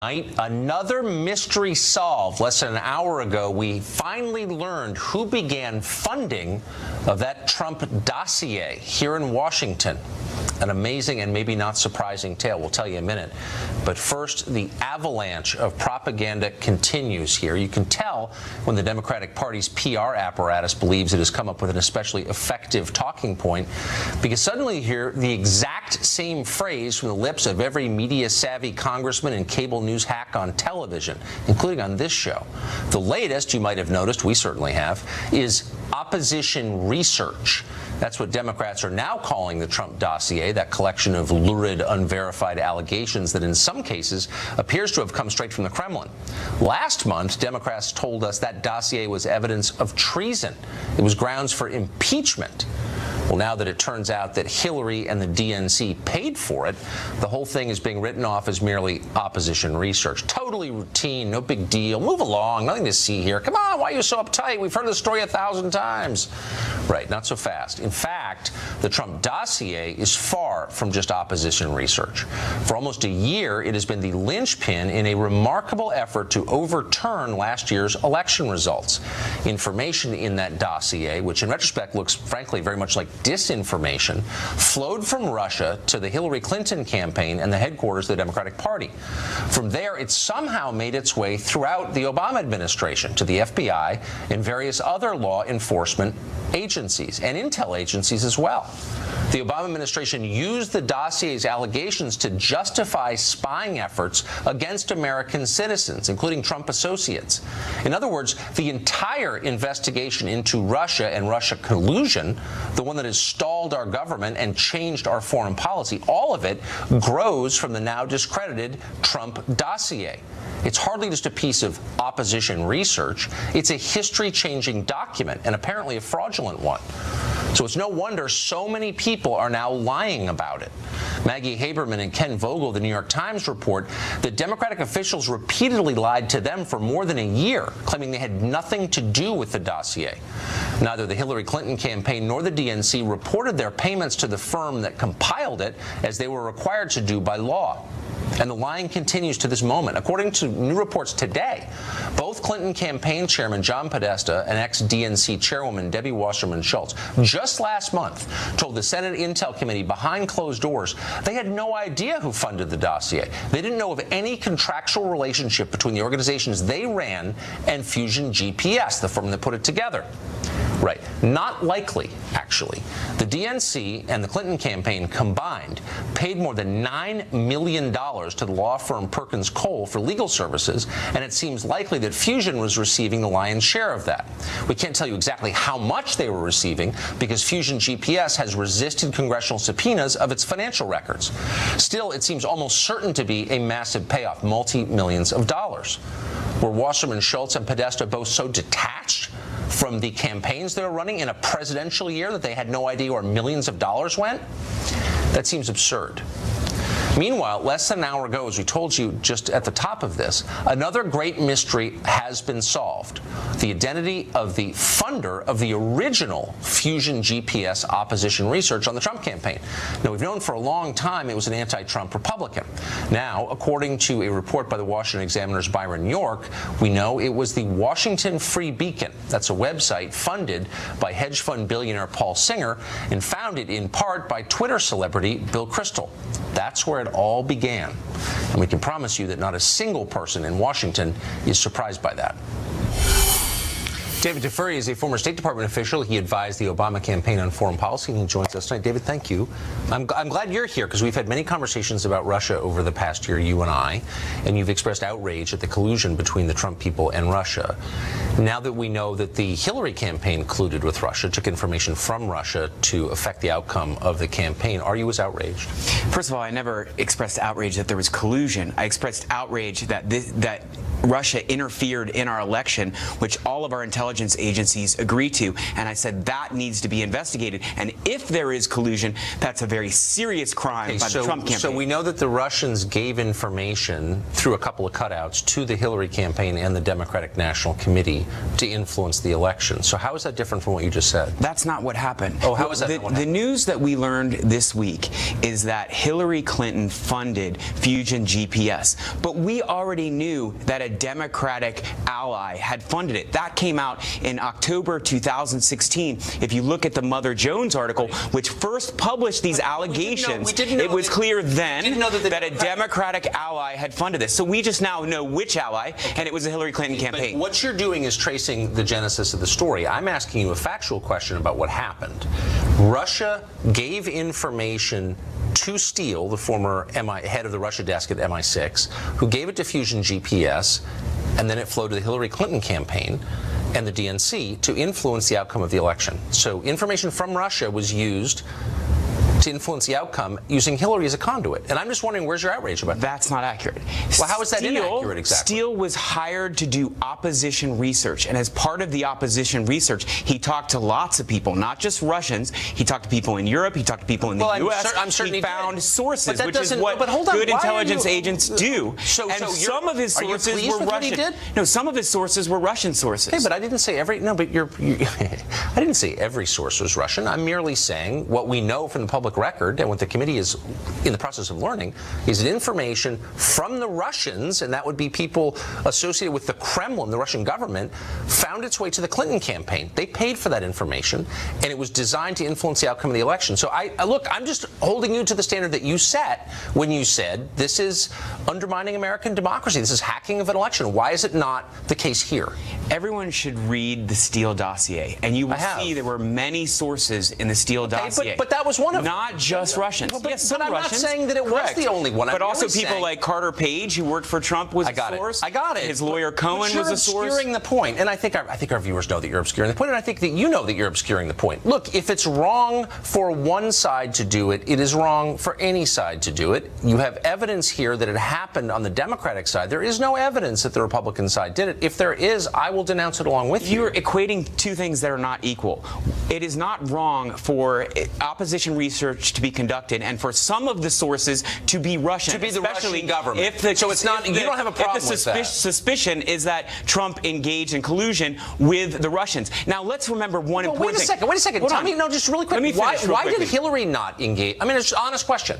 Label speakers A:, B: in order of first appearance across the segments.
A: Another mystery solved. Less than an hour ago, we finally learned who began funding of that Trump dossier here in Washington. An amazing and maybe not surprising tale. We'll tell you in a minute. But first, the avalanche of propaganda continues here. You can tell when the Democratic Party's PR apparatus believes it has come up with an especially effective talking point, because suddenly you hear the exact same phrase from the lips of every media-savvy congressman and cable news hack on television, including on this show. The latest, you might have noticed, we certainly have, is opposition research. That's what Democrats are now calling the Trump dossier, that collection of lurid, unverified allegations that in some cases appears to have come straight from the Kremlin. Last month, Democrats told us that dossier was evidence of treason. It was grounds for impeachment. Well, now that it turns out that Hillary and the DNC paid for it, the whole thing is being written off as merely opposition research. Totally routine, no big deal. Move along, nothing to see here. Come on, why are you so uptight? We've heard the story 1,000 times. Right, not so fast. In fact, the Trump dossier is far from just opposition research. For almost a year, it has been the linchpin in a remarkable effort to overturn last year's election results. Information in that dossier, which in retrospect looks, frankly, very much like disinformation, flowed from Russia to the Hillary Clinton campaign and the headquarters of the Democratic Party. From there, it somehow made its way throughout the Obama administration to the FBI and various other law enforcement agencies and intel agencies as well. The Obama administration used the dossier's allegations to justify spying efforts against American citizens, including Trump associates. In other words, the entire investigation into Russia and Russia collusion, the one that has stalled our government and changed our foreign policy, all of it grows from the now discredited Trump dossier. It's hardly just a piece of opposition research. It's a history-changing document, and apparently a fraudulent one. So it's no wonder so many people are now lying about it. Maggie Haberman and Ken Vogel, the New York Times, report that Democratic officials repeatedly lied to them for more than a year, claiming they had nothing to do with the dossier. Neither the Hillary Clinton campaign nor the DNC reported their payments to the firm that compiled it, as they were required to do by law. And the lying continues to this moment. According to new reports today, both Clinton campaign chairman John Podesta and ex-DNC chairwoman Debbie Wasserman Schultz just last month told the Senate Intel Committee behind closed doors they had no idea who funded the dossier. They didn't know of any contractual relationship between the organizations they ran and Fusion GPS, the firm that put it together. Right. Not likely, actually. The DNC and the Clinton campaign combined paid more than $9 million to the law firm Perkins Coie for legal services, and it seems likely that Fusion was receiving the lion's share of that. We can't tell you exactly how much they were receiving because Fusion GPS has resisted congressional subpoenas of its financial records. Still, it seems almost certain to be a massive payoff, multi-millions of dollars. Were Wasserman Schultz and Podesta both so detached from the campaigns they were running in a presidential year that they had no idea where millions of dollars went? That seems absurd. Meanwhile, less than an hour ago, as we told you just at the top of this, another great mystery has been solved. The identity of the funder of the original Fusion GPS opposition research on the Trump campaign. Now, we've known for a long time it was an anti-Trump Republican. Now, according to a report by the Washington Examiner's Byron York, we know it was the Washington Free Beacon. That's a website funded by hedge fund billionaire Paul Singer and founded in part by Twitter celebrity Bill Kristol. That's where it all began. And we can promise you that not a single person in Washington is surprised by that. David Tafuri is a former State Department official. He advised the Obama campaign on foreign policy, and he joins us tonight. David, thank you. I'm glad you're here because we've had many conversations about Russia over the past year, you and I, and you've expressed outrage at the collusion between the Trump people and Russia. Now that we know that the Hillary campaign colluded with Russia, took information from Russia to affect the outcome of the campaign, are you as outraged?
B: First of all, I never expressed outrage that there was collusion. I expressed outrage that Russia interfered in our election, which all of our intelligence agencies agree to. And I said that needs to be investigated. And if there is collusion, that's a very serious crime by the Trump campaign.
A: So we know that the Russians gave information through a couple of cutouts to the Hillary campaign and the Democratic National Committee to influence the election. So how is that different from what you just said?
B: That's not what happened.
A: Oh, how is that not what happened?
B: The news that we learned this week is that Hillary Clinton funded Fusion GPS. But we already knew that a Democratic ally had funded it. That came out in October 2016. If you look at the Mother Jones article, which first published these allegations, it was clear then that a Democratic ally had funded this. So we just now know which ally, and it was the Hillary Clinton campaign.
A: But what you're doing is tracing the genesis of the story. I'm asking you a factual question about what happened. Russia gave information to Steele, the former head of the Russia desk at MI6, who gave it to Fusion GPS, and then it flowed to the Hillary Clinton campaign and the DNC to influence the outcome of the election. So information from Russia was used to influence the outcome using Hillary as a conduit. And I'm just wondering, where's your outrage about that?
B: That's not accurate.
A: Well, how is that inaccurate exactly?
B: Steele was hired to do opposition research. And as part of the opposition research, he talked to lots of people, not just Russians. He talked to people in Europe. He talked to people in the U.S.
A: I'm certain
B: he found sources, which is what good intelligence agents do.
A: So
B: some of his sources were Russian. No, some of his sources were Russian sources.
A: Okay, but I didn't say every. No, but I didn't say every source was Russian. I'm merely saying what we know from the public record and what the committee is in the process of learning is that information from the Russians, and that would be people associated with the Kremlin, the Russian government, found its way to the Clinton campaign. They paid for that information, and it was designed to influence the outcome of the election. So look, I'm just holding you to the standard that you set when you said this is undermining American democracy. This is hacking of an election. Why is it not the case here?
B: Everyone should read the Steele dossier, and you will see there were many sources in the Steele dossier.
A: But that was one of them.
B: Not just Russians.
A: Well, but,
B: yes,
A: but I'm
B: Russians.
A: Not saying that it was the only one.
B: But also people like Carter Page, who worked for Trump, was a source.
A: I got it.
B: His lawyer Cohen was a source.
A: You're obscuring the point, and I think our viewers know that you're obscuring the point, and I think that you know that you're obscuring the point. Look, if it's wrong for one side to do it, it is wrong for any side to do it. You have evidence here that it happened on the Democratic side. There is no evidence that the Republican side did it. If there is, I will denounce it along with you.
B: You're equating two things that are not equal. It is not wrong for opposition research to be conducted and for some of the sources to be Russian.
A: To be the Russian government.
B: So it's not, you don't have a problem with that. If the suspicion is that Trump engaged in collusion with the Russians. Now, let's remember one important thing.
A: Wait a second. Tell me, just really quick. Why did Hillary not engage? I mean, it's an honest question.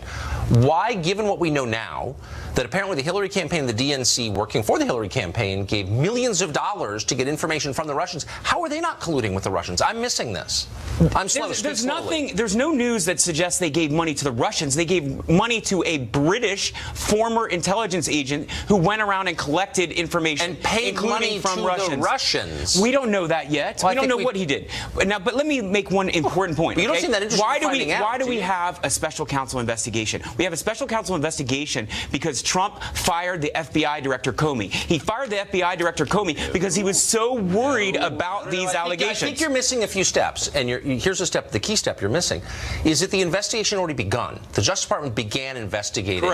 A: Why, given what we know now, that apparently the Hillary campaign and the DNC working for the Hillary campaign gave millions of dollars to get information from the Russians, how are they not colluding with the Russians? I'm missing this. I'm slow.
B: There's no news that suggests they gave money to the Russians. They gave money to a British former intelligence agent who went around and collected information
A: and paid money from the Russians.
B: We don't know that yet. We don't know what he did. Now, but let me make one important point.
A: But you don't seem that interested in finding out.
B: Why do we have a special counsel investigation? We have a special counsel investigation because Trump fired the FBI director Comey. He fired the FBI director Comey because he was so worried about these allegations.
A: I think you're missing a few steps, and here's the key step you're missing, is that the investigation already begun. The Justice Department began investigating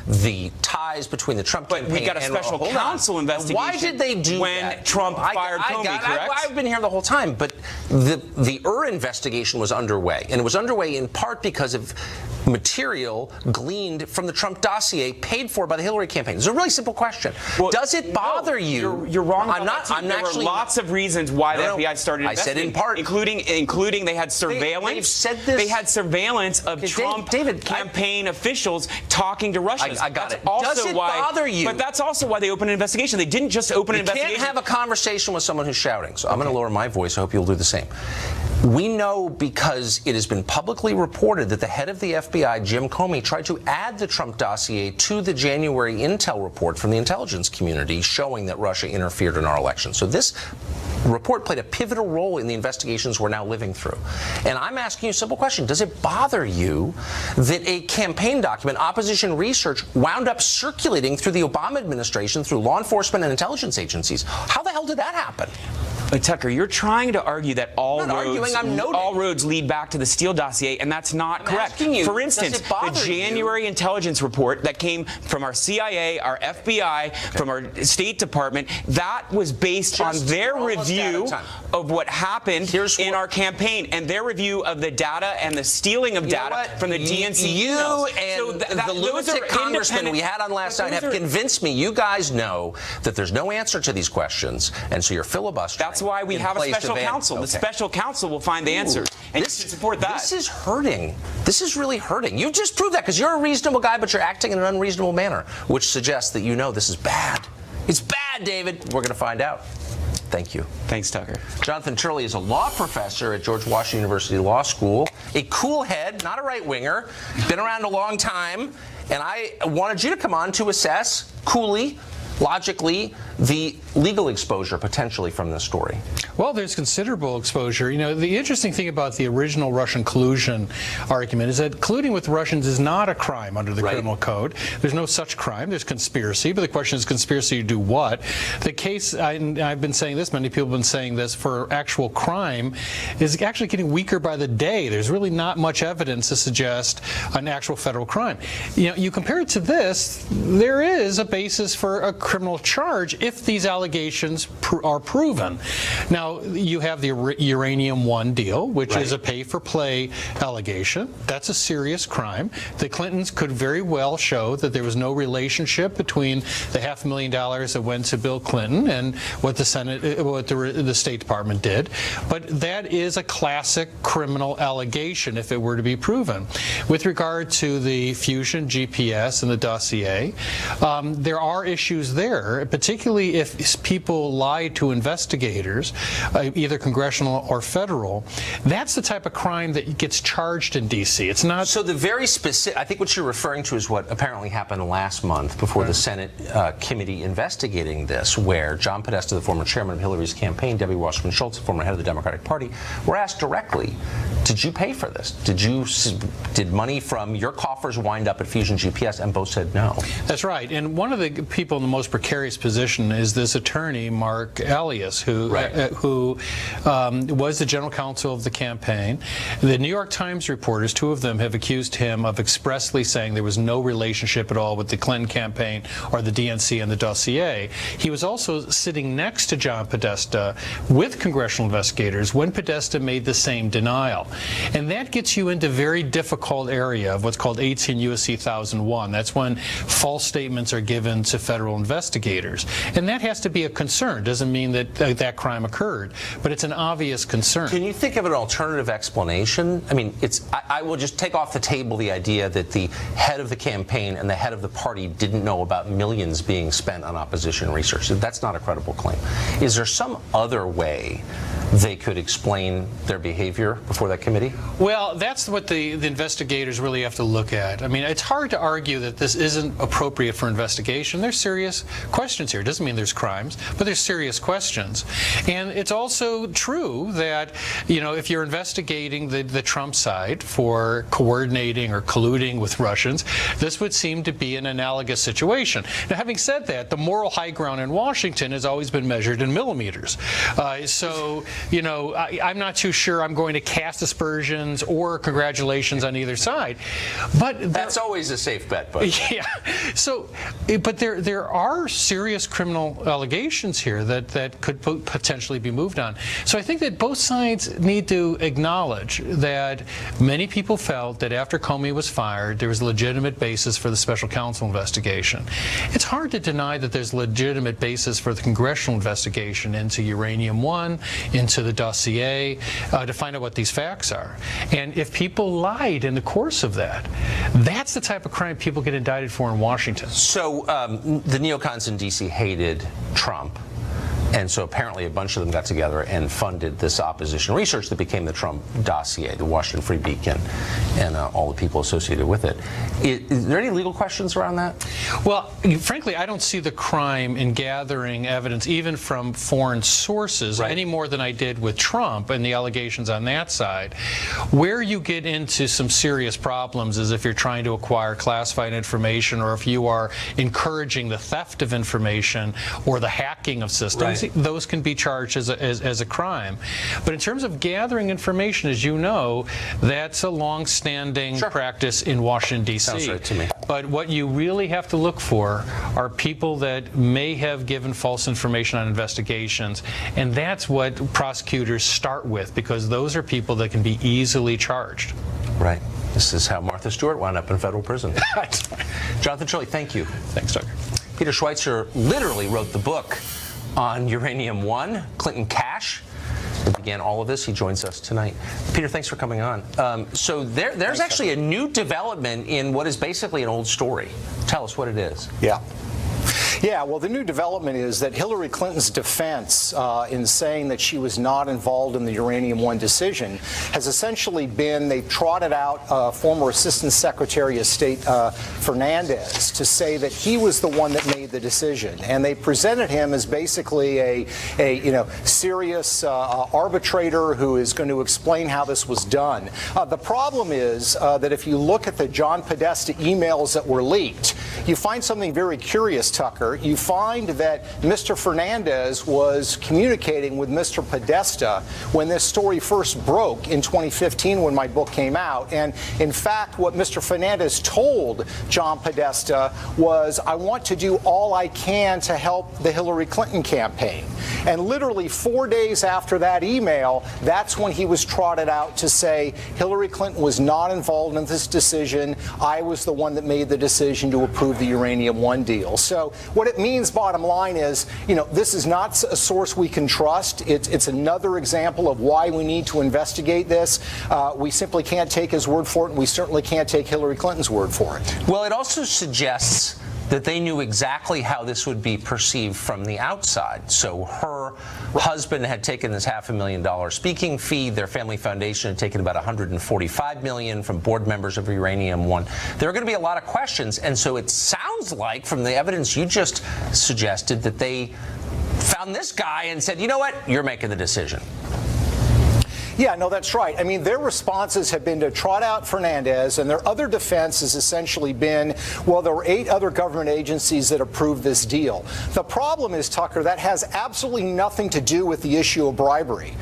A: the ties between the Trump campaign and...
B: But we got a special counsel investigation.
A: Why did they do
B: when Trump fired Comey, correct?
A: I've been here the whole time, but the investigation was underway, and it was underway in part because of material gleaned from the Trump dossier paid for by the Hillary campaign. It's a really simple question. Well, does it bother you?
B: You're wrong. There were lots of reasons why the FBI started investigating.
A: I said in part,
B: including they had surveillance.
A: They've said this.
B: They had surveillance of Trump campaign officials talking to Russians.
A: I got it.
B: Does
A: it bother you?
B: But that's also why they opened an investigation. They didn't just open an investigation.
A: You can't have a conversation with someone who's shouting. So I'm going to lower my voice. I hope you'll do the same. We know because it has been publicly reported that the head of the FBI, Jim Comey, tried to add the Trump dossier to the January intel report from the intelligence community showing that Russia interfered in our election. So this report played a pivotal role in the investigations we're now living through. And I'm asking you a simple question. Does it bother you that a campaign document, opposition research, wound up circulating through the Obama administration, through law enforcement and intelligence agencies? How the hell did that happen?
B: But Tucker, you're trying to argue that all roads lead back to the Steele dossier, and that's not correct. For instance, the January intelligence report that came from our CIA, our FBI, from our State Department, that was based on their review of what happened in our campaign and their review of the data and the stealing of data from the DNC.
A: You and the lunatic congressman we had on last night have convinced me. You guys know that there's no answer to these questions, and so you're filibustering.
B: That's why we have a special counsel. The special counsel will find the answers, and you should support that.
A: This is hurting. This is really hurting. You just proved that because you're a reasonable guy, but you're acting in an unreasonable manner, which suggests that you know this is bad. It's bad, David. We're going to find out. Thank you.
B: Thanks, Tucker.
A: Jonathan Turley is a law professor at George Washington University Law School, a cool head, not a right-winger, been around a long time, and I wanted you to come on to assess coolly, logically, the legal exposure potentially from this story.
C: Well, there's considerable exposure. You know, the interesting thing about the original Russian collusion argument is that colluding with Russians is not a crime under the criminal code. There's no such crime. There's conspiracy, but the question is conspiracy to do what? The case, I've been saying this, many people have been saying this, for actual crime is actually getting weaker by the day. There's really not much evidence to suggest an actual federal crime. You know, you compare it to this, there is a basis for a criminal charge if these allegations are proven. Now, you have the Uranium One deal, which is a pay-for-play allegation. That's a serious crime. The Clintons could very well show that there was no relationship between the $500,000 that went to Bill Clinton and what the the State Department did. But that is a classic criminal allegation if it were to be proven. With regard to the Fusion GPS and the dossier, there are issues there, particularly if people lie to investigators, either congressional or federal. That's the type of crime that gets charged in D.C. It's not.
A: So the very specific, I think what you're referring to is what apparently happened last month before the Senate committee investigating this, where John Podesta, the former chairman of Hillary's campaign, Debbie Wasserman Schultz, the former head of the Democratic Party, were asked directly, did you pay for this? Did money from your coffers wind up at Fusion GPS? And both said no.
C: That's right. And one of the people in the most precarious position is this attorney, Mark Elias, who was the general counsel of the campaign. The New York Times reporters, two of them, have accused him of expressly saying there was no relationship at all with the Clinton campaign or the DNC and the dossier. He was also sitting next to John Podesta with congressional investigators when Podesta made the same denial. And that gets you into very difficult area of what's called 18 U.S.C. 1001. That's when false statements are given to federal investigators. And that has to be a concern. Doesn't mean that that crime occurred, but it's an obvious concern.
A: Can you think of an alternative explanation? I mean, I will just take off the table the idea that the head of the campaign and the head of the party didn't know about millions being spent on opposition research. That's not a credible claim. Is there some other way they could explain their behavior before that committee? Well,
C: that's what the investigators really have to look at. I mean, it's hard to argue that this isn't appropriate for investigation. There's serious questions here. It doesn't mean there's crimes, but there's serious questions. And it's also true that, you know, if you're investigating the Trump side for coordinating or colluding with Russians, this would seem to be an analogous situation. Now, having said that, the moral high ground in Washington has always been measured in millimeters. So, you know, I'm not too sure I'm going to cast aspersions or congratulations on either side. But
A: that's always a safe bet, but
C: yeah. So, but there are serious criminal allegations here that could potentially be moved on. So I think that both sides need to acknowledge that many people felt that after Comey was fired, there was a legitimate basis for the special counsel investigation. It's hard to deny that there's legitimate basis for the congressional investigation into Uranium One, into the dossier, to find out what these facts are. And if people lied in the course of that, that's the type of crime people get indicted for in Washington.
A: So the neocons in D.C. hated Trump. And so apparently a bunch of them got together and funded this opposition research that became the Trump dossier, the Washington Free Beacon, and all the people associated with it. Is there any legal questions around that?
C: Well, frankly, I don't see the crime in gathering evidence, even from foreign sources, any more than I did with Trump and the allegations on that side. Where you get into some serious problems is if you're trying to acquire classified information or if you are encouraging the theft of information or the hacking of systems. those can be charged as a crime. But in terms of gathering information, as you know, that's a long-standing practice in Washington, D.C.
A: Sounds right to me.
C: But what you really have to look for are people that may have given false information on investigations, and that's what prosecutors start with, because those are people that can be easily charged.
A: Right. This is how Martha Stewart wound up in federal prison. Jonathan Shirley, thank you.
C: Thanks, Tucker.
A: Peter Schweitzer literally wrote the book on Uranium One, Clinton Cash. That began all of this. He joins us tonight. Peter, thanks for coming on. So there's actually a new development in what is basically an old story. Tell us what it is.
D: Yeah, well, the new development is that Hillary Clinton's defense in saying that she was not involved in the Uranium One decision has essentially been, they trotted out former Assistant Secretary of State Fernandez to say that he was the one that made the decision. And they presented him as basically a serious arbitrator who is going to explain how this was done. The problem is that if you look at the John Podesta emails that were leaked, you find something very curious, Tucker. You find that Mr. Fernandez was communicating with Mr. Podesta when this story first broke in 2015 when my book came out. And in fact, what Mr. Fernandez told John Podesta was, I want to do all I can to help the Hillary Clinton campaign. And literally 4 days after that email, that's when he was trotted out to say Hillary Clinton was not involved in this decision. I was the one that made the decision to approve the Uranium One deal. So what it means, bottom line, is, this is not a source we can trust. It's another example of why we need to investigate this. We simply can't take his word for it, and we certainly can't take Hillary Clinton's word for it.
A: Well, it also suggests that they knew exactly how this would be perceived from the outside. So her husband had taken this $500,000 speaking fee. Their family foundation had taken about $145 million from board members of Uranium One. There are going to be a lot of questions, and so it sounds like, from the evidence you just suggested, that they found this guy and said, you know what, you're making the decision.
D: Yeah, no, that's right. I mean, their responses have been to trot out Fernandez, and their other defense has essentially been, well, there were 8 other government agencies that approved this deal. The problem is, Tucker, that has absolutely nothing to do with the issue of bribery.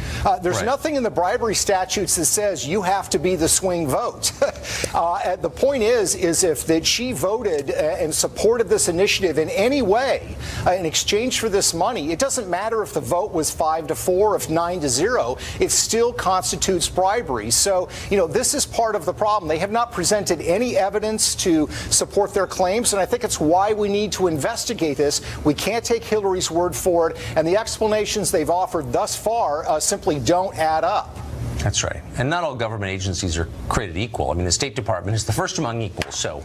D: There's nothing in the bribery statutes that says you have to be the swing vote. The point is if that she voted and supported this initiative in any way in exchange for this money, it doesn't matter if the vote was 5-4, if 9-0, it still constitutes bribery. So, this is part of the problem. They have not presented any evidence to support their claims, and I think it's why we need to investigate this. We can't take Hillary's word for it, and the explanations they've offered thus far simply don't add up.
A: That's right. And not all government agencies are created equal. I mean, the State Department is the first among equals, so,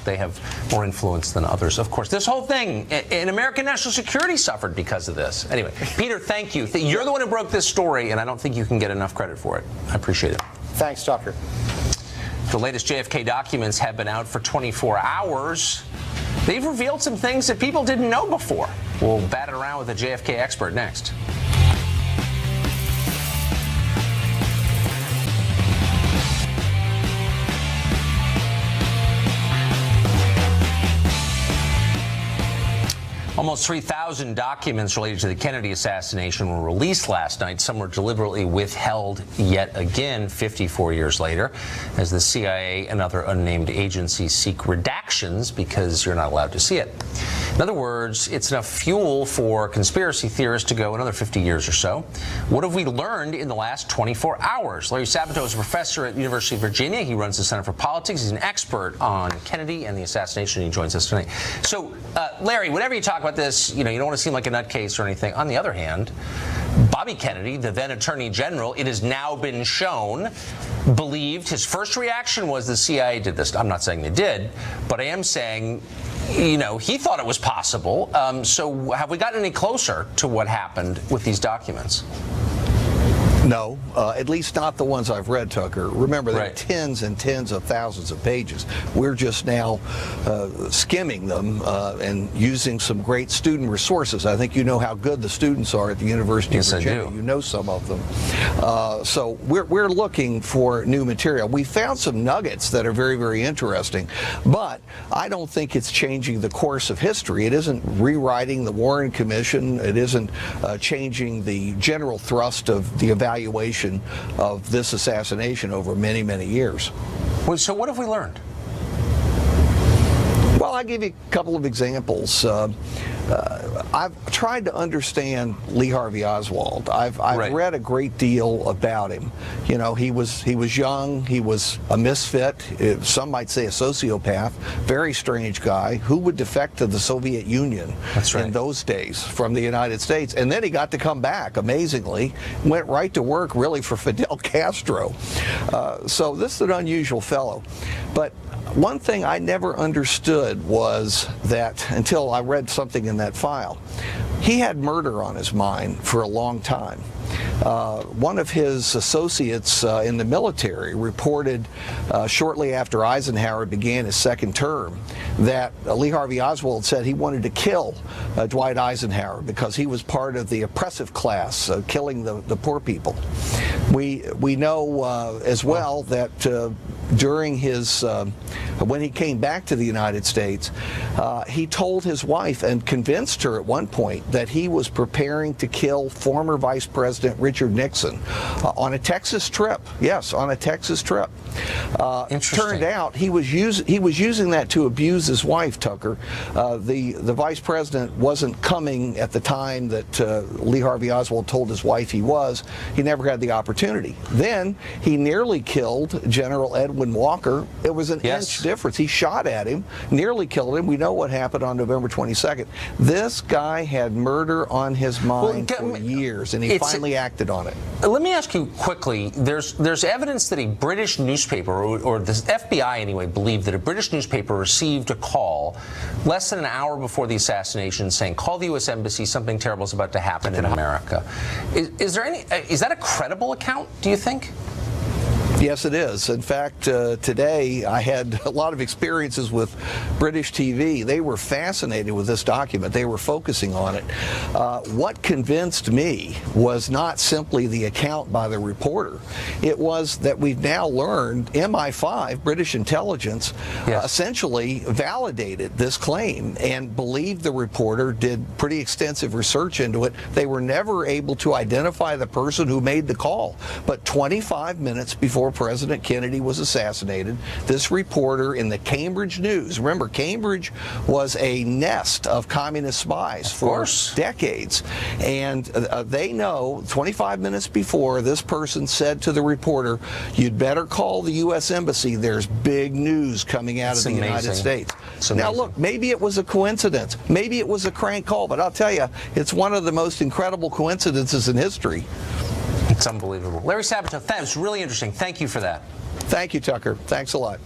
A: they have more influence than others. Of course, this whole thing in American national security suffered because of this. Anyway, Peter, thank you. You're the one who broke this story, and I don't think you can get enough credit for it. I appreciate it.
D: Thanks, Tucker.
A: The latest JFK documents have been out for 24 hours. They've revealed some things that people didn't know before. We'll bat it around with a JFK expert next. Almost 3,000 documents related to the Kennedy assassination were released last night. Some were deliberately withheld yet again 54 years later, as the CIA and other unnamed agencies seek redactions because you're not allowed to see it. In other words, it's enough fuel for conspiracy theorists to go another 50 years or so. What have we learned in the last 24 hours? Larry Sabato is a professor at the University of Virginia. He runs the Center for Politics. He's an expert on Kennedy and the assassination. He joins us tonight. So, Larry, whenever you talk about this, you don't want to seem like a nutcase or anything. On the other hand, Bobby Kennedy, the then Attorney General, it has now been shown, believed his first reaction was the CIA did this. I'm not saying they did, but I am saying, he thought it was possible. So have we gotten any closer to what happened with these documents?
E: No, at least not the ones I've read, Tucker. Remember, there are
A: Right.
E: tens and tens of thousands of pages. We're just now skimming them and using some great student resources. I think you know how good the students are at the University
A: Yes,
E: of
A: I
E: Virginia.
A: do.
E: You know some of them. So we're looking for new material. We found some nuggets that are very, very interesting, but I don't think it's changing the course of history. It isn't rewriting the Warren Commission. It isn't changing the general thrust of the evaluation of this assassination over many, many years.
A: Well, so what have we learned?
E: Well, I'll give you a couple of examples. I've tried to understand Lee Harvey Oswald. I've
A: Right.
E: read a great deal about him. You know, he was young, he was a misfit, some might say a sociopath, very strange guy who would defect to the Soviet Union
A: That's right.
E: in those days from the United States. And then he got to come back, amazingly, went right to work really for Fidel Castro. So this is an unusual fellow. But one thing I never understood was that, until I read something in that file, he had murder on his mind for a long time. One of his associates in the military reported shortly after Eisenhower began his second term that Lee Harvey Oswald said he wanted to kill Dwight Eisenhower because he was part of the oppressive class, killing the poor people. We know as well that during his when he came back to the United States, he told his wife and convinced her at one point that he was preparing to kill former Vice President Richard Nixon on a Texas trip. Yes, on a Texas trip. Turned out he was using that to abuse his wife, Tucker. The Vice President wasn't coming at the time that Lee Harvey Oswald told his wife he was. He never had the opportunity. Then he nearly killed General Edwin Walker. It was an inch difference. He shot at him, nearly killed him. We know what happened on November 22nd. This guy had murder on his mind for years, and he finally acted on it.
A: Let me ask you quickly, there's evidence that a British newspaper, or the FBI anyway, believed that a British newspaper received a call less than an hour before the assassination saying, call the U.S. Embassy, something terrible is about to happen in America. Is that a credible account, do you think?
E: Yes, it is. In fact, today I had a lot of experiences with British TV. They were fascinated with this document. They were focusing on it. What convinced me was not simply the account by the reporter. It was that we've now learned MI5, British intelligence, essentially validated this claim and believed the reporter, did pretty extensive research into it. They were never able to identify the person who made the call. But 25 minutes before President Kennedy was assassinated, this reporter in the Cambridge News, remember Cambridge was a nest of communist spies for decades, and they know 25 minutes before this person said to the reporter, you'd better call the U.S. Embassy, there's big news coming out of the United States. Now look, maybe it was a coincidence, maybe it was a crank call, but I'll tell you, it's one of the most incredible coincidences in history.
A: It's unbelievable. Larry Sabato, that was really interesting. Thank you for that.
E: Thank you, Tucker. Thanks a lot.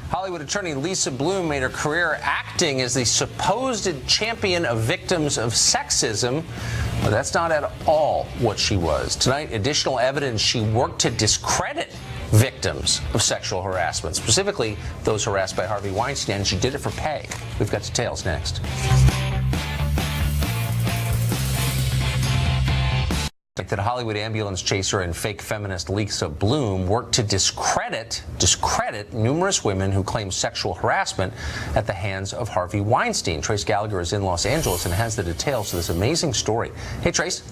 A: Hollywood attorney Lisa Bloom made her career acting as the supposed champion of victims of sexism. But that's not at all what she was. Tonight, additional evidence she worked to discredit victims of sexual harassment, specifically those harassed by Harvey Weinstein, and she did it for pay. We've got details next. That Hollywood ambulance chaser and fake feminist Lisa Bloom worked to discredit numerous women who claim sexual harassment at the hands of Harvey Weinstein. Trace Gallagher is in Los Angeles and has the details to this amazing story. Hey, Trace.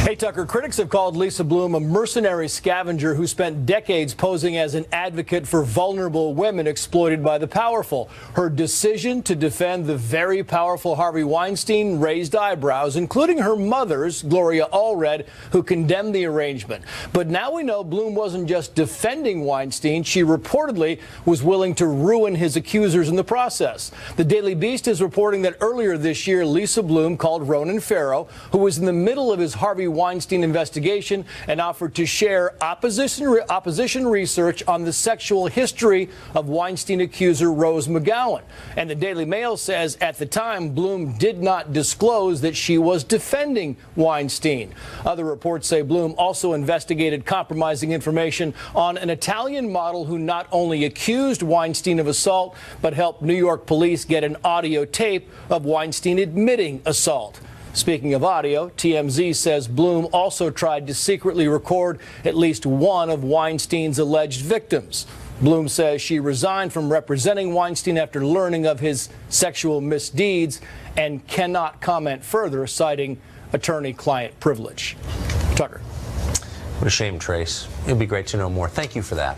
F: Hey, Tucker, critics have called Lisa Bloom a mercenary scavenger who spent decades posing as an advocate for vulnerable women exploited by the powerful. Her decision to defend the very powerful Harvey Weinstein raised eyebrows, including her mother's, Gloria Allred, who condemned the arrangement. But now we know Bloom wasn't just defending Weinstein. She reportedly was willing to ruin his accusers in the process. The Daily Beast is reporting that earlier this year, Lisa Bloom called Ronan Farrow, who was in the middle of his Harvey Weinstein investigation and offered to share opposition research on the sexual history of Weinstein accuser Rose McGowan. And the Daily Mail says at the time, Bloom did not disclose that she was defending Weinstein. Other reports say Bloom also investigated compromising information on an Italian model who not only accused Weinstein of assault, but helped New York police get an audio tape of Weinstein admitting assault. Speaking of audio, TMZ says Bloom also tried to secretly record at least one of Weinstein's alleged victims. Bloom says she resigned from representing Weinstein after learning of his sexual misdeeds and cannot comment further, citing attorney-client privilege. Tucker.
A: What a shame, Trace. It'd be great to know more. Thank you for that.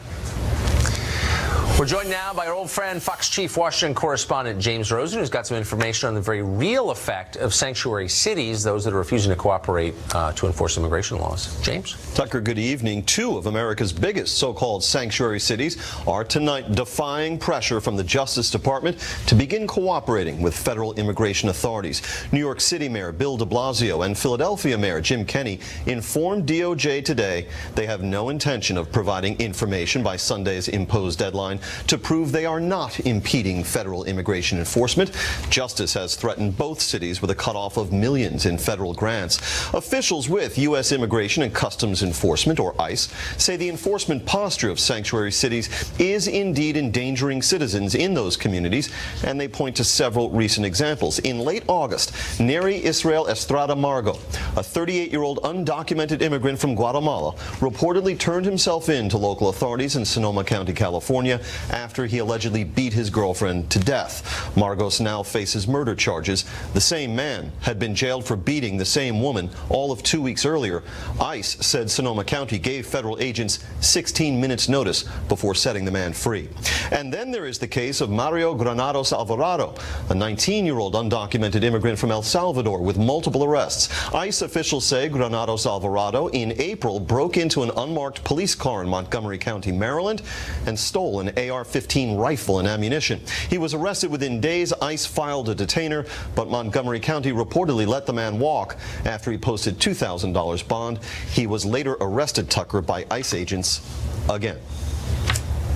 A: We're joined now by our old friend, Fox Chief Washington correspondent James Rosen, who's got some information on the very real effect of sanctuary cities, those that are refusing to cooperate to enforce immigration laws. James?
G: Tucker, good evening. Two of America's biggest so-called sanctuary cities are tonight defying pressure from the Justice Department to begin cooperating with federal immigration authorities. New York City Mayor Bill de Blasio and Philadelphia Mayor Jim Kenney informed DOJ today they have no intention of providing information by Sunday's imposed deadline to prove they are not impeding federal immigration enforcement. Justice has threatened both cities with a cutoff of millions in federal grants. Officials with U.S. Immigration and Customs Enforcement, or ICE, say the enforcement posture of sanctuary cities is indeed endangering citizens in those communities, and they point to several recent examples. In late August, Neri Israel Estrada Margo, a 38-year-old undocumented immigrant from Guatemala, reportedly turned himself in to local authorities in Sonoma County, California, after he allegedly beat his girlfriend to death. Margos now faces murder charges. The same man had been jailed for beating the same woman all of 2 weeks earlier. ICE said Sonoma County gave federal agents 16 minutes notice before setting the man free. And then there is the case of Mario Granados Alvarado, a 19-year-old undocumented immigrant from El Salvador with multiple arrests. ICE officials say Granados Alvarado in April broke into an unmarked police car in Montgomery County, Maryland, and stole an AR-15 rifle and ammunition. He was arrested within days. ICE filed a detainer, but Montgomery County reportedly let the man walk after he posted $2,000 bond. He was later arrested, Tucker, by ICE agents again.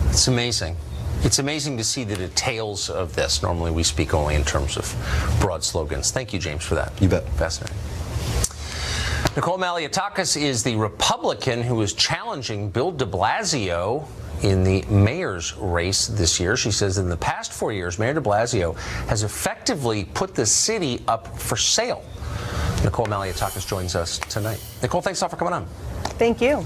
A: It's amazing. It's amazing to see the details of this. Normally we speak only in terms of broad slogans. Thank you, James, for that.
G: You bet.
A: Fascinating. Nicole Malliotakis is the Republican who is challenging Bill de Blasio in the mayor's race this year. She says in the past 4 years, Mayor de Blasio has effectively put the city up for sale. Nicole Malliotakis joins us tonight. Nicole, thanks a lot for coming on.
H: Thank you.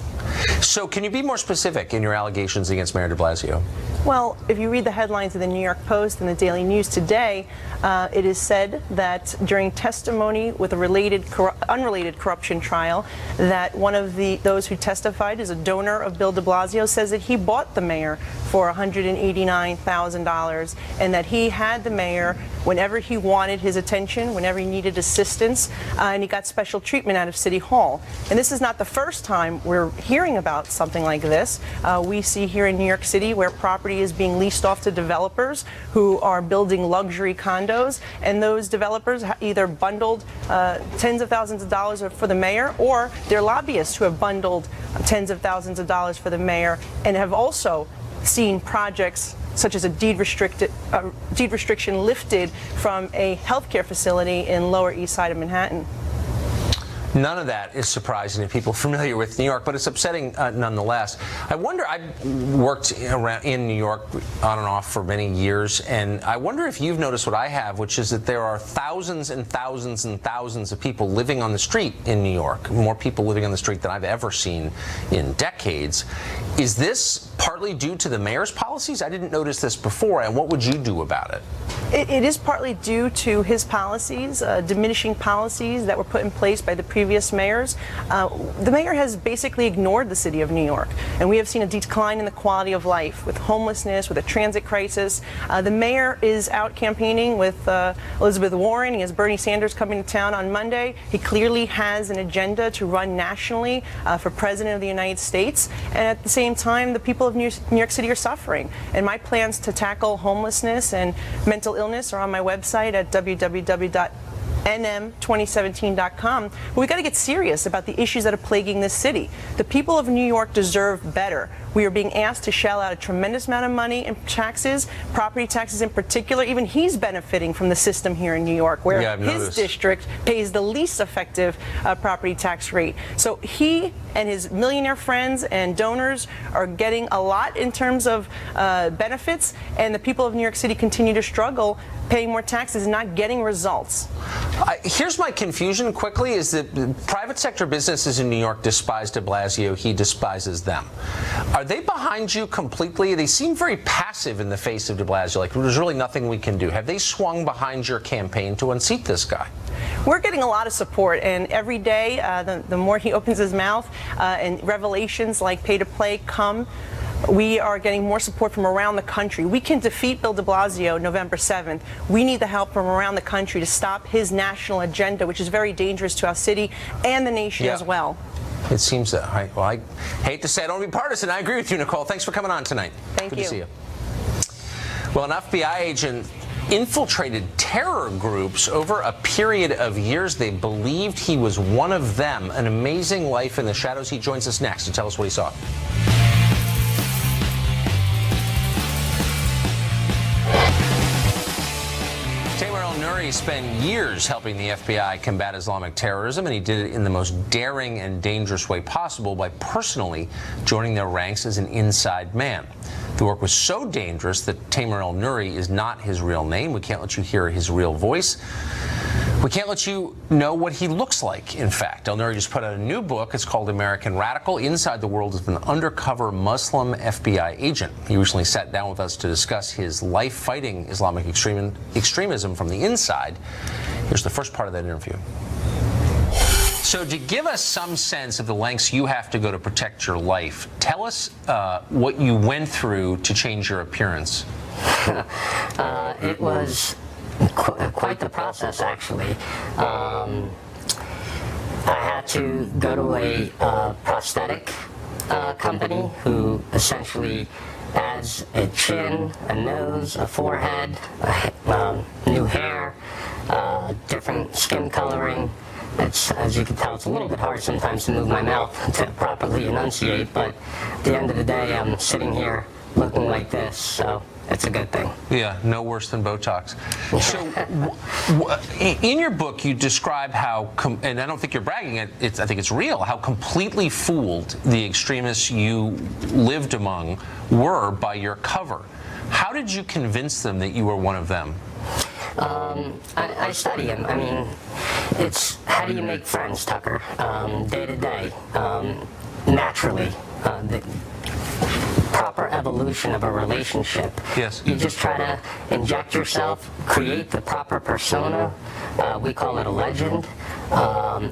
A: So can you be more specific in your allegations against Mayor de Blasio?
H: Well, if you read the headlines of the New York Post and the Daily News today, it is said that during testimony with a unrelated corruption trial, that one of those who testified is a donor of Bill de Blasio, says that he bought the mayor for $189,000 and that he had the mayor whenever he wanted his attention, whenever he needed assistance, and he got special treatment out of City Hall. And this is not the first time we're hearing about something like this. We see here in New York City where property is being leased off to developers who are building luxury condos, and those developers either bundled tens of thousands of dollars for the mayor, or they're lobbyists who have bundled tens of thousands of dollars for the mayor and have also seen projects such as a deed restriction lifted from a healthcare facility in Lower East Side of Manhattan.
A: None of that is surprising to people familiar with New York, but it's upsetting nonetheless. I wonder, I've worked around in New York on and off for many years, and I wonder if you've noticed what I have, which is that there are thousands and thousands and thousands of people living on the street in New York, more people living on the street than I've ever seen in decades. Is this partly due to the mayor's policies? I didn't notice this before, and what would you do about it?
H: It is partly due to his policies, diminishing policies that were put in place by the previous mayors. The mayor has basically ignored the city of New York, and we have seen a decline in the quality of life with homelessness, with a transit crisis. The mayor is out campaigning with Elizabeth Warren. He has Bernie Sanders coming to town on Monday. He clearly has an agenda to run nationally for president of the United States, and at the same time, the people of New York City are suffering. And my plans to tackle homelessness and mental illness are on my website at nm2017.com. But we got to get serious about the issues that are plaguing this city. The people of New York deserve better. We are being asked to shell out a tremendous amount of money in taxes, property taxes in particular. Even he's benefiting from the system here in New York, where his district pays the least effective property tax rate. So he and his millionaire friends and donors are getting a lot in terms of benefits, and the people of New York City continue to struggle paying more taxes and not getting results.
A: Here's my confusion quickly, is that private sector businesses in New York despise de Blasio, he despises them. Are they behind you completely? They seem very passive in the face of de Blasio, like there's really nothing we can do. Have they swung behind your campaign to unseat this guy?
H: We're getting a lot of support, and every day, the more he opens his mouth and revelations like pay to play come, we are getting more support from around the country. We can defeat Bill de Blasio November 7th. We need the help from around the country to stop his national agenda, which is very dangerous to our city and the nation as well.
A: It seems that. Well, I hate to say I don't want to be partisan. I agree with you, Nicole. Thanks for coming on tonight.
H: Thank you.
A: Good to see you. Well, an FBI agent infiltrated terror groups over a period of years. They believed he was one of them. An amazing life in the shadows. He joins us next to tell us what he saw. He spent years helping the FBI combat Islamic terrorism, and he did it in the most daring and dangerous way possible by personally joining their ranks as an inside man. The work was so dangerous that Tamer El-Nouri is not his real name. We can't let you hear his real voice. We can't let you know what he looks like, in fact. El-Nouri just put out a new book. It's called American Radical, Inside the World of an Undercover Muslim FBI Agent. He recently sat down with us to discuss his life fighting Islamic extremism from the inside. Here's the first part of that interview. So to give us some sense of the lengths you have to go to protect your life, tell us what you went through to change your appearance.
I: It was quite the process, actually. I had to go to a prosthetic company who essentially adds a chin, a nose, a forehead, new hair, different skin coloring. It's, as you can tell, it's a little bit hard sometimes to move my mouth to properly enunciate, but at the end of the day, I'm sitting here looking like this, so it's a good thing.
A: Yeah, no worse than Botox. So, in your book, you describe how, and I don't think you're bragging, I think it's real, how completely fooled the extremists you lived among were by your cover. How did you convince them that you were one of them?
I: I study them. I mean, it's how do you make friends, Tucker? Day to day, naturally. The proper evolution of a relationship.
A: Yes.
I: You just try to inject yourself, create the proper persona, we call it a legend,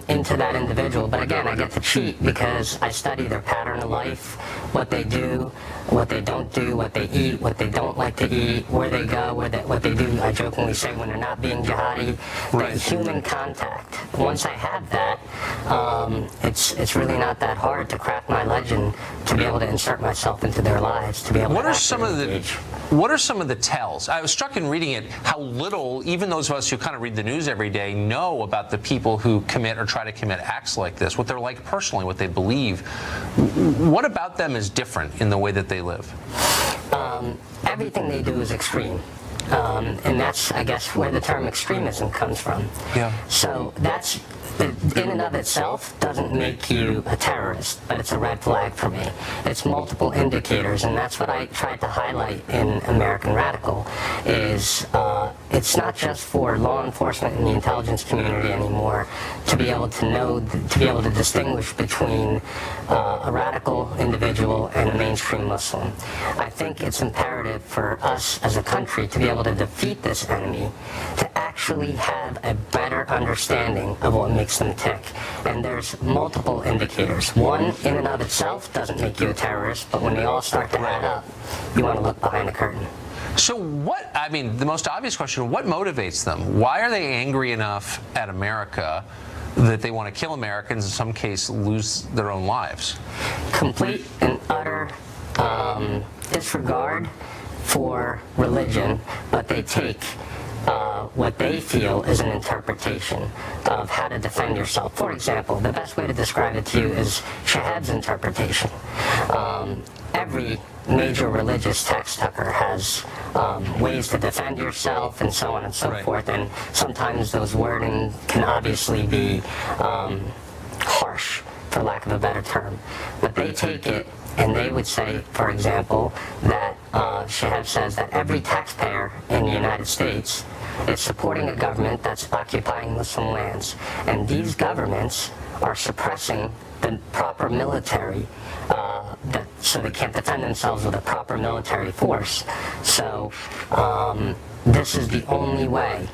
I: into that individual. But again, I get to cheat because I study their pattern of life, what they do, what they don't do, what they eat, what they don't like to eat, where they go, what they do. I jokingly say when they're not being jihadi, right. The human contact. Once I have that, it's really not that hard to craft my legend, to be able to insert myself into their lives, to be able
A: what
I: to
A: are some of the What are some of the tells? I was struck in reading it how little, even those of us who kind of read the news every day, know about the people who commit or try to commit acts like this, what they're like personally, what they believe. What about them is different in the way that they live?
I: Everything they do is extreme. And that's, I guess, where the term extremism comes from.
A: Yeah.
I: So that's, in and of itself, doesn't make you a terrorist, but it's a red flag for me. It's multiple indicators, and that's what I tried to highlight in American Radical, is it's not just for law enforcement and the intelligence community anymore to be able to know, to be able to distinguish between a radical individual and a mainstream Muslim. I think it's imperative for us as a country to be able to defeat this enemy, to actually have a better understanding of what makes them tick. And there's multiple indicators. One, in and of itself, doesn't make you a terrorist, but when they all start to add up, you want to look behind the curtain.
A: So what, I mean, the most obvious question, what motivates them? Why are they angry enough at America that they want to kill Americans, in some case lose their own lives?
I: Complete and utter disregard for religion, but they take what they feel is an interpretation of how to defend yourself. For example, the best way to describe it to you is Shahab's interpretation. Every major religious text, Tucker, has ways to defend yourself and so on and so forth, and sometimes those wording can obviously be harsh, for lack of a better term. But they take it and they would say, for example, that Shahab says that every taxpayer in the United States is supporting a government that's occupying Muslim lands. And these governments are suppressing the proper military, so they can't defend themselves with a proper military force. So this is the only way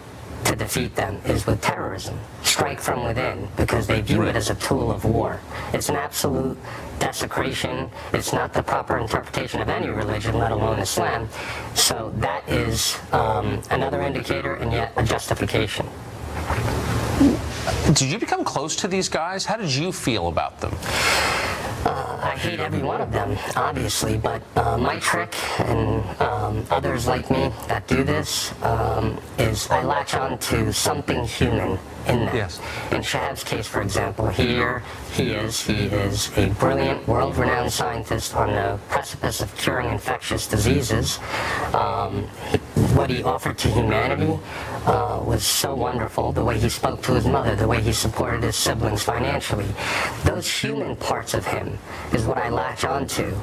I: to defeat them, is with terrorism. Strike from within, because they view it as a tool of war. It's an absolute desecration. It's not the proper interpretation of any religion, let alone Islam. So that is another indicator and yet a justification.
A: Did you become close to these guys? How did you feel about them?
I: I hate every one of them, obviously, but my trick, and others like me that do this, is I latch on to something human in them.
A: Yes.
I: In Shahab's case, for example, here he is a brilliant, world-renowned scientist on the precipice of curing infectious diseases. What he offered to humanity was so wonderful. The way he spoke to his mother, the way he supported his siblings financially. Those human parts of him is what I latch onto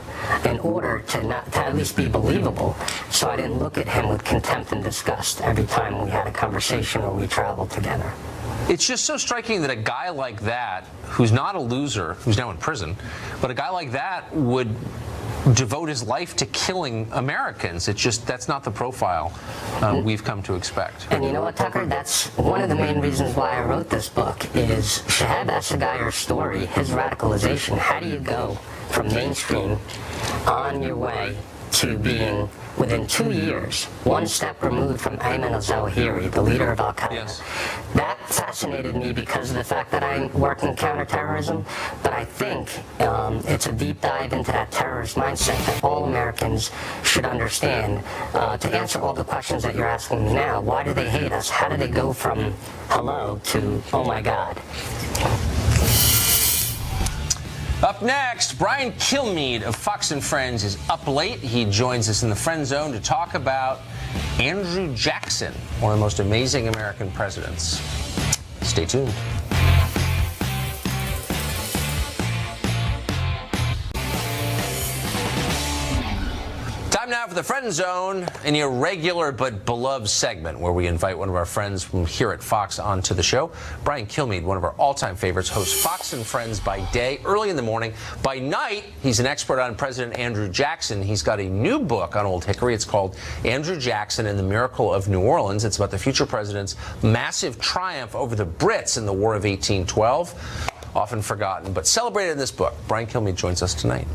I: in order to at least be believable. So I didn't look at him with contempt and disgust every time we had a conversation or we traveled together.
A: It's just so striking that a guy like that, who's not a loser, who's now in prison, but a guy like that would devote his life to killing Americans. It's just, that's not the profile we've come to expect.
I: And you know what, Tucker? That's one of the main reasons why I wrote this book, is Shahab Assegayer's story, his radicalization. How do you go from mainstream on your way to being, within 2 years, one step removed from Ayman al-Zawahiri, the leader of al-Qaeda?
A: Yes.
I: That fascinated me because of the fact that I work in counterterrorism, but I think it's a deep dive into that terrorist mindset that all Americans should understand. To answer all the questions that you're asking me now, why do they hate us? How do they go from hello to oh my God?
A: Up next, Brian Kilmeade of Fox & Friends is up late. He joins us in the Friend Zone to talk about Andrew Jackson, one of the most amazing American presidents. Stay tuned. Time now for the Friend Zone, an irregular but beloved segment where we invite one of our friends from here at Fox onto the show. Brian Kilmeade, one of our all-time favorites, hosts Fox & Friends by day, early in the morning. By night, he's an expert on President Andrew Jackson. He's got a new book on Old Hickory. It's called Andrew Jackson and the Miracle of New Orleans. It's about the future president's massive triumph over the Brits in the War of 1812. Often forgotten, but celebrated in this book. Brian Kilmeade joins us tonight.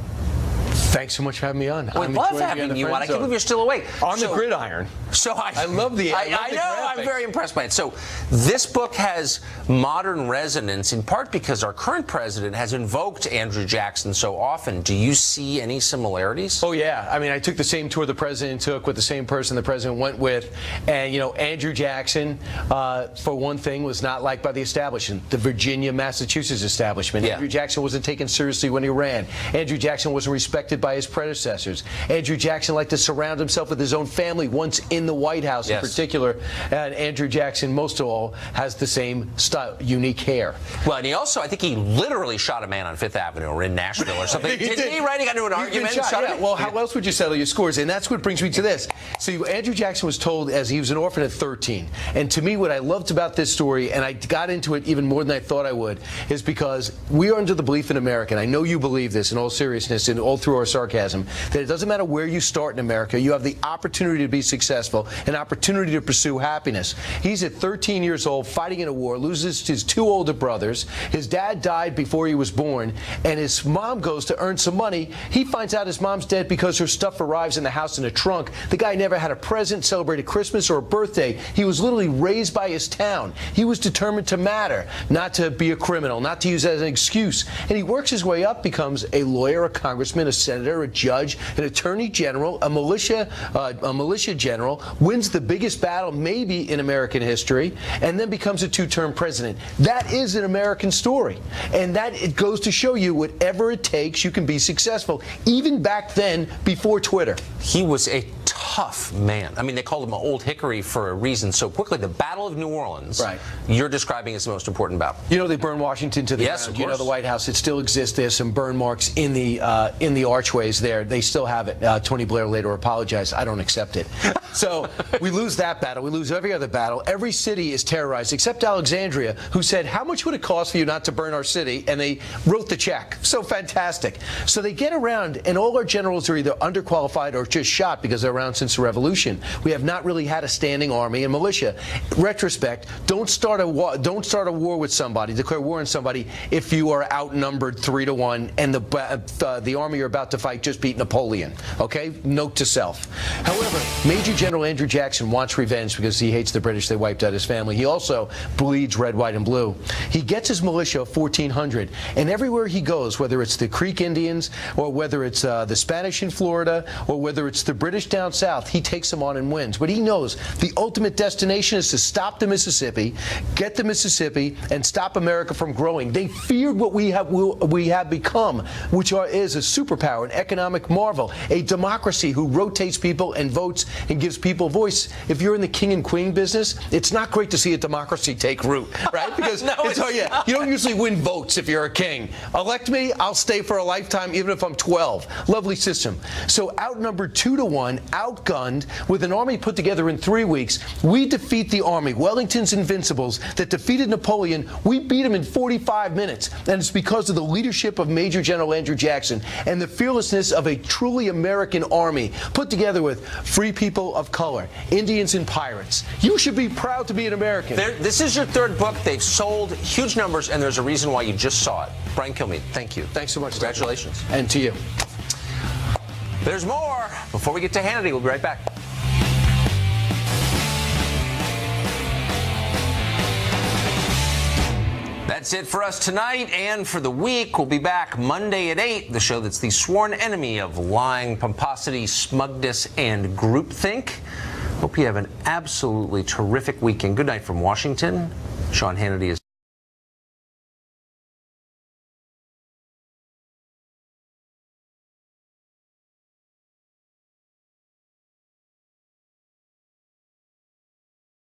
J: Thanks so much for having me on.
A: We love having you on. I can't believe you're still awake.
J: On the gridiron.
A: So
J: I love the
A: I know. I'm very impressed by it. So this book has modern resonance in part because our current president has invoked Andrew Jackson so often. Do you see any similarities?
J: Oh yeah. I mean, I took the same tour the president took with the same person the president went with, and you know, Andrew Jackson, for one thing, was not liked by the establishment, the Virginia, Massachusetts establishment.
A: Yeah.
J: Andrew Jackson wasn't taken seriously when he ran. Andrew Jackson wasn't respected by his predecessors. Andrew Jackson liked to surround himself with his own family once in the White House.
A: Yes.
J: In particular, and Andrew Jackson, most of all, has the same style, unique hair.
A: Well, and he also, I think he literally shot a man on Fifth Avenue or in Nashville or something. Didn't he, right? He got into an argument and shot him.
J: Well, how else would you settle your scores? And that's what brings me to this. So Andrew Jackson was told as he was an orphan at 13. And to me, what I loved about this story, and I got into it even more than I thought I would, is because we are under the belief in America, and I know you believe this in all seriousness and all through our sarcasm, that it doesn't matter where you start in America, you have the opportunity to be successful, an opportunity to pursue happiness. He's at 13 years old, fighting in a war, loses his two older brothers. His dad died before he was born, and his mom goes to earn some money. He finds out his mom's dead because her stuff arrives in the house in a trunk. The guy never had a present, celebrated Christmas or a birthday. He was literally raised by his town. He was determined to matter, not to be a criminal, not to use it as an excuse. And he works his way up, becomes a lawyer, a congressman, a senator, senator, a judge, an attorney general, a militia general, wins the biggest battle maybe in American history, and then becomes a two-term president. That is an American story. And that it goes to show you whatever it takes, you can be successful, even back then before Twitter.
A: He was a tough man. I mean, they called him Old Hickory for a reason. So quickly, the Battle of New Orleans,
J: right,
A: you're describing as the most important battle.
J: You know, they burned Washington to the
A: ground.
J: Of course. You know, the White House, it still exists. There's some burn marks in the archways there. They still have it. Tony Blair later apologized. I don't accept it. So we lose that battle. We lose every other battle. Every city is terrorized except Alexandria, who said, how much would it cost for you not to burn our city? And they wrote the check. So fantastic. So they get around, and all our generals are either underqualified or just shot because they're around since the revolution. We have not really had a standing army and militia. Retrospect, don't start a war with somebody, declare war on somebody if you are outnumbered 3-1 and the army you're about to fight just beat Napoleon. Okay? Note to self. However, Major General Andrew Jackson wants revenge because he hates the British. They wiped out his family. He also bleeds red, white, and blue. He gets his militia of 1,400, and everywhere he goes, whether it's the Creek Indians or whether it's the Spanish in Florida or whether it's the British down south, he takes them on and wins. But he knows the ultimate destination is to stop the Mississippi, get the Mississippi, and stop America from growing. They feared what we have become, which is a superpower, an economic marvel, a democracy who rotates people and votes and gives people voice. If you're in the king and queen business, it's not great to see a democracy take root, right? Because
A: No,
J: you don't usually win votes if you're a king. Elect me, I'll stay for a lifetime, even if I'm 12. Lovely system. So outnumbered 2-1, outgunned, with an army put together in 3 weeks, we defeat the army, Wellington's Invincibles, that defeated Napoleon. We beat him in 45 minutes. And it's because of the leadership of Major General Andrew Jackson and the fearlessness of a truly American army put together with free people of color, Indians and pirates. You should be proud to be an American.
A: This is your third book. They've sold huge numbers, and there's a reason why you just saw it. Brian Kilmeade, thank you.
J: Thanks so much.
A: Congratulations.
J: And to you.
A: There's more. Before we get to Hannity, we'll be right back. That's it for us tonight and for the week. We'll be back Monday at 8, the show that's the sworn enemy of lying, pomposity, smugness, and groupthink. Hope you have an absolutely terrific weekend. Good night from Washington. Sean Hannity is